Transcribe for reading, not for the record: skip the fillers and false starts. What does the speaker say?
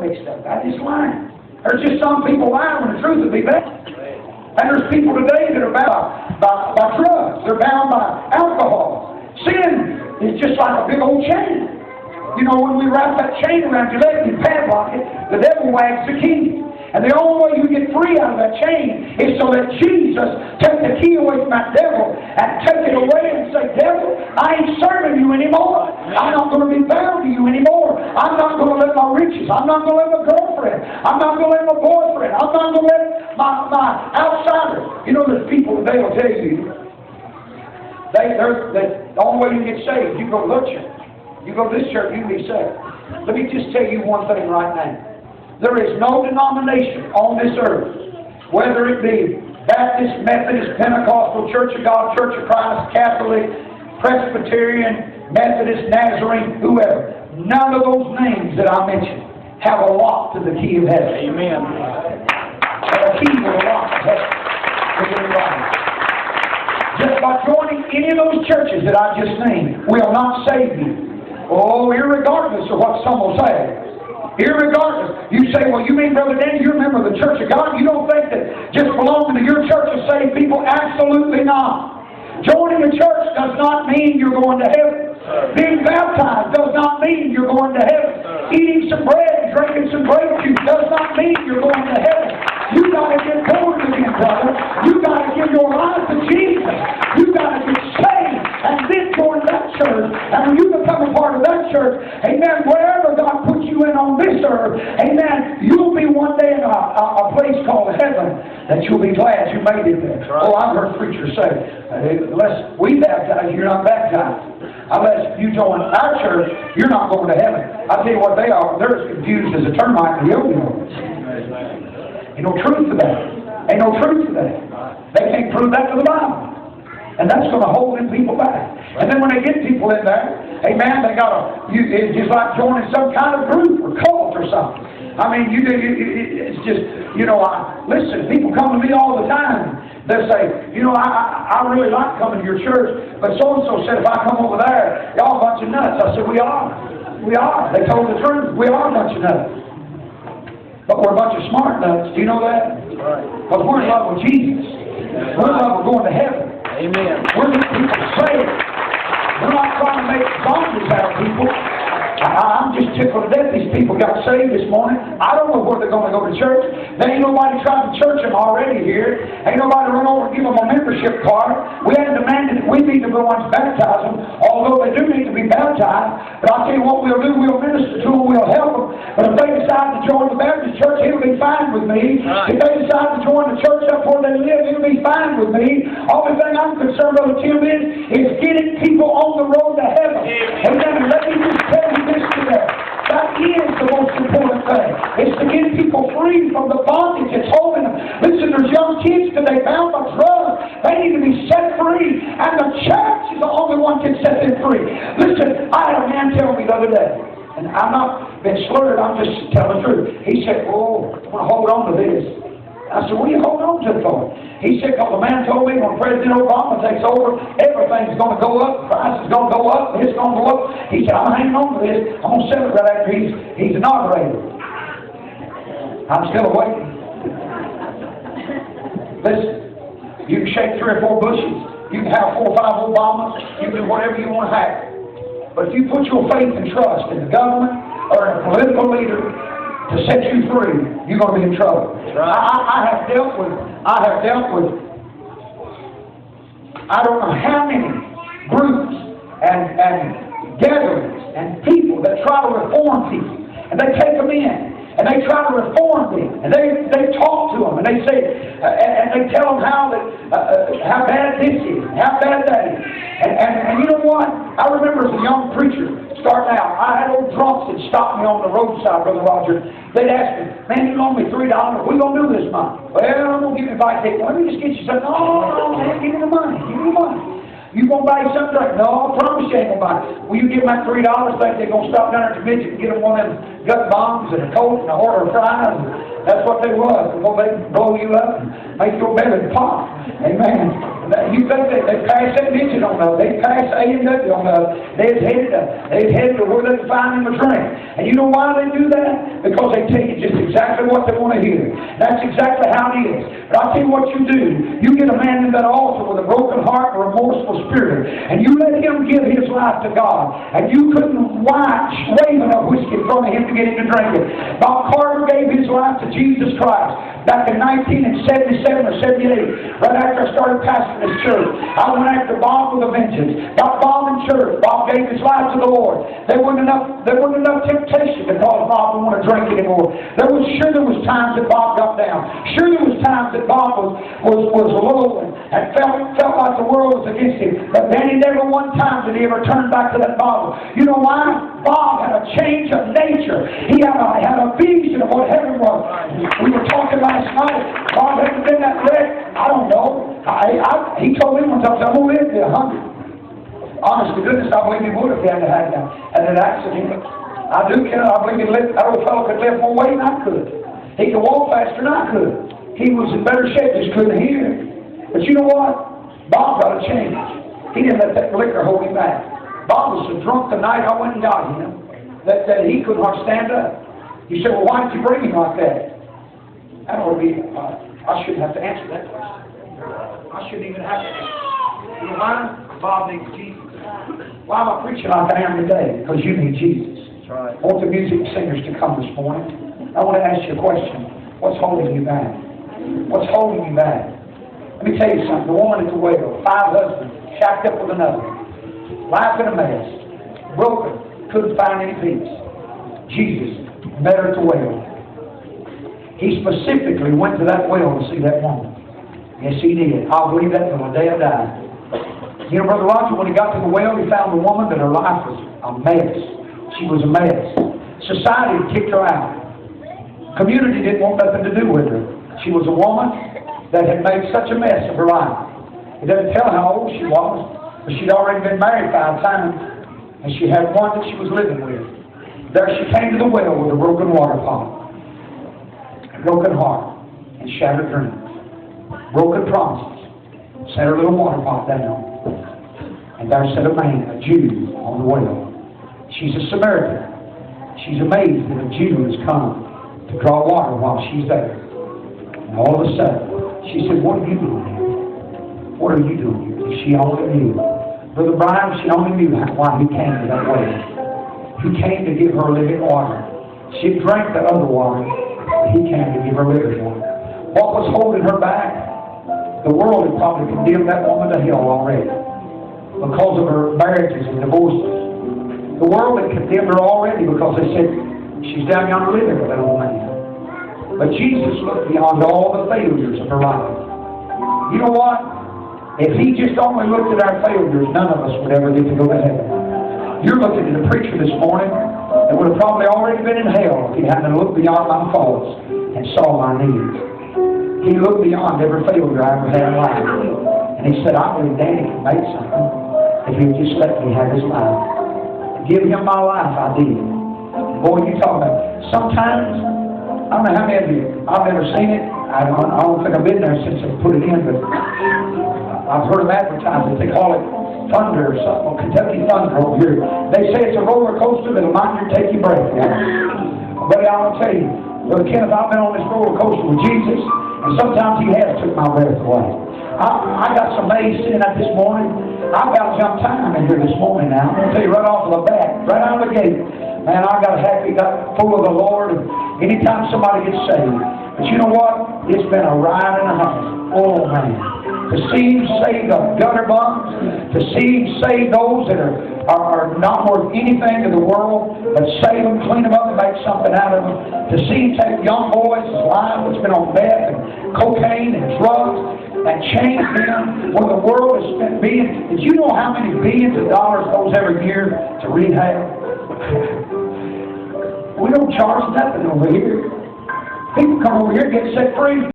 mixed up. That is lying. There's just some people lying when the truth would be better. And there's people today that are bound by drugs. They're bound by alcohol. Sin is just like a big old chain. You know, when we wrap that chain around your leg and padlock it, the devil wags the key. And the only way you get free out of that chain is so that Jesus take the key away from that devil and take it away and say, devil, I ain't serving you anymore. I'm not going to be bound to you anymore. I'm not going to let my riches. I'm not going to let my girlfriend. I'm not going to let my boyfriend. I'm not going to let my outsider. You know, there's people today will tell you, the only way you get saved, you go to this church. You go to this church, you can be saved. Let me just tell you one thing right now. There is no denomination on this earth, whether it be Baptist, Methodist, Pentecostal, Church of God, Church of Christ, Catholic, Presbyterian, Methodist, Nazarene, whoever. None of those names that I mentioned have a lock to the key of heaven. Amen. A key with a lock to heaven. Just by joining any of those churches that I just named will not save you. Oh, irregardless of what some will say. Irregardless. You say, well, you mean, Brother Danny, you're a member of the Church of God? You don't think that just belonging to your church will save people? Absolutely not. Joining a church does not mean you're going to heaven. Being baptized does not mean you're going to heaven. Eating some bread and drinking some grape juice does not mean you're going to heaven. You got to get born again, brother. You got to give your life to Jesus. You got to get saved and then join that church. And when you become a part of that church, amen, wherever God puts you in on this earth, amen, you'll be one day in a place called heaven that you'll be glad you made it there. Right. Oh, I've heard preachers say, unless we baptize you, you're not baptized. Unless you join our church, you're not going to heaven. I'll tell you what they are. They're as confused as a termite in the yo-yo. Ain't no truth to that. Ain't no truth to that. They can't prove that to the Bible. And that's going to hold them people back. And then when they get people in there, amen, they got it's just like joining some kind of group or cult or something. I mean, it's just, you know, listen, people come to me all the time. They'll say, you know, I really like coming to your church, but so-and-so said if I come over there, y'all a bunch of nuts. I said, we are. We are. They told the truth. We are a bunch of nuts. But we're a bunch of smart nuts. Do you know that? Because we're in love with Jesus. We're in love with going to heaven. Amen. We're getting people saved. We're not trying to make zombies out of people. I'm just tickled to death these people got saved this morning. I don't know where they're going to go to church. There ain't nobody tried to church them already here. Ain't nobody run over and give them a membership card. We haven't demanded that we need to go and baptize them, although they do need to be baptized. But I'll tell you what we'll do. We'll minister to them. We'll help them. But if they decide to join the Baptist church, it'll be fine with me. Right. If they decide to join the church up where they live, it'll be fine with me. Only thing I'm concerned, Brother Tim, is getting people on the road to heaven. Amen. And let me just tell you this today. That is the most important thing. It's to get people free from the bondage that's holding them. Listen, there's young kids today bound by drugs. They need to be set free. And the church is the only one that can set them free. Listen, I had a man tell me the other day, and I'm not been slurred, I'm just telling the truth. He said, oh, I want to hold on to this. I said, what are you holding on to it for? He said, because the man told me when President Obama takes over, everything's going to go up, the price is going to go up, it's going to go up. He said, I'm hanging on to this. I'm going to sell it right after he's inaugurated. I'm still waiting. Listen, you can shake 3 or 4 bushes. You can have 4 or 5 Obamas. You can do whatever you want to have. But if you put your faith and trust in the government or in a political leader to set you free, you're going to be in trouble. Right. I have dealt with, I don't know how many groups and gatherings and people that try to reform people. And they take them in. And they try to reform them. And they talk to them. And they say, and they tell them how bad this is, how bad that is. And you know what? I remember as a young preacher starting out, I had old drunks that stopped me on the roadside, Brother Roger. They'd ask me, man, you loan me $3. What are you going to do this month? Well, I'm going to give you a bite ticket. Let me just get you something. No, man, give me the money. Give me the money. You going to buy something? No, I promise you ain't going to buy it. Well, you give them that $3, think they're going to stop down at the midget and get them one of them gut bombs and a Coke and a order of fries. That's what they was, before they blow you up and make your belly pop. Amen. You think they passed that mention on us. They passed A&W on us. They'd headed to where they find them a drink. And you know why they do that? Because they tell you just exactly what they want to hear. That's exactly how it is. But I'll tell you what you do. You get a man in that altar with a broken heart and a remorseful spirit, and you let him give his life to God. And you couldn't wave enough whiskey in front of him to get him to drink it. Bob Carter gave his life to Jesus Christ back in 1977 or 78, right after I started pastoring this church. I went after Bob with a vengeance. Got Bob in church. Bob gave his life to the Lord. There wasn't enough temptation to cause Bob to want to drink anymore. There was times that Bob got down. Sure, there was times that Bob was low and felt like the world was against him. But then he never one time did he ever turn back to that Bible. You know why? Bob had a change of nature. He had a vision of what heaven was. We were talking last night. Bob hadn't been that wreck. I don't know. He told me one time, I'm going to live to 100. Honest to goodness, I believe he would have had an accident. I do care. I believe that old fellow could lift more weight than I could. He could walk faster than I could. He was in better shape, just couldn't hear. But you know what? Bob got a change. He didn't let that liquor hold him back. Bob was so drunk the night I went and got him that he could not stand up. He said, well, why did you bring him like that? That ought to be, I shouldn't have to answer that question. I shouldn't even have to answer. You know why? Bob needs Jesus. Why am I preaching like I am today? Because you need Jesus. That's right. I want the music singers to come this morning. I want to ask you a question. What's holding you back? What's holding you back? Let me tell you something. The woman at the well, 5 husbands, shacked up with another. Life in a mess. Broken. Couldn't find any peace. Jesus met her at the well. He specifically went to that well to see that woman. Yes, he did. I'll believe that till the day I die. You know, Brother Roger, when he got to the well, he found a woman that her life was a mess. She was a mess. Society kicked her out. Community didn't want nothing to do with her. She was a woman that had made such a mess of her life. It doesn't tell how old she was, but she'd already been married 5 times, and she had one that she was living with. There she came to the well with a broken water pot, a broken heart, and shattered dreams, broken promises. Set her little water pot down, and there sat a man, a Jew, on the well. She's a Samaritan. She's amazed that a Jew has come to draw water while she's there. And all of a sudden, she said, what are you doing here? What are you doing here? And she only knew. Brother Brian, she only knew why he came to that well. He came to give her living water. She drank the other water, but he came to give her living water. What was holding her back? The world had probably condemned that woman to hell already because of her marriages and divorces. The world had condemned her already because they said, she's down yonder living with that old man. But Jesus looked beyond all the failures of her life. You know what? If he just only looked at our failures, none of us would ever get to go to heaven. You're looking at a preacher this morning that would have probably already been in hell if he hadn't looked beyond my faults and saw my needs. He looked beyond every failure I ever had in life. And he said, I believe Danny can make something if he'd just let me have his life. Give him my life, I did. Boy, you talk about it. Sometimes, I don't know how many of you, I've never seen it. I don't think I've been there since they put it in, but I've heard them advertise it. They call it Thunder or something, or Kentucky Thunder over here. They say it's a roller coaster that'll knock you, take your breath away. But I'll tell you, Brother Kenneth, I've been on this roller coaster with Jesus, and sometimes he has took my breath away. I got some maize sitting up this morning. I've got jump time in here this morning now. I'm going to tell you right off of the bat, right out of the gate. Man, I got happy, got full of the Lord, and anytime somebody gets saved. But you know what? It's been a ride and a half. Oh, man. To see him save the gutter bums, to see him save those that are not worth anything to the world, but save them, clean them up, and make something out of them. To see him take young boys' lives that's been on meth and cocaine and drugs and change them where the world has spent billions. Did you know how many billions of dollars goes every year to rehab? We don't charge nothing over here. People come over here and get set free.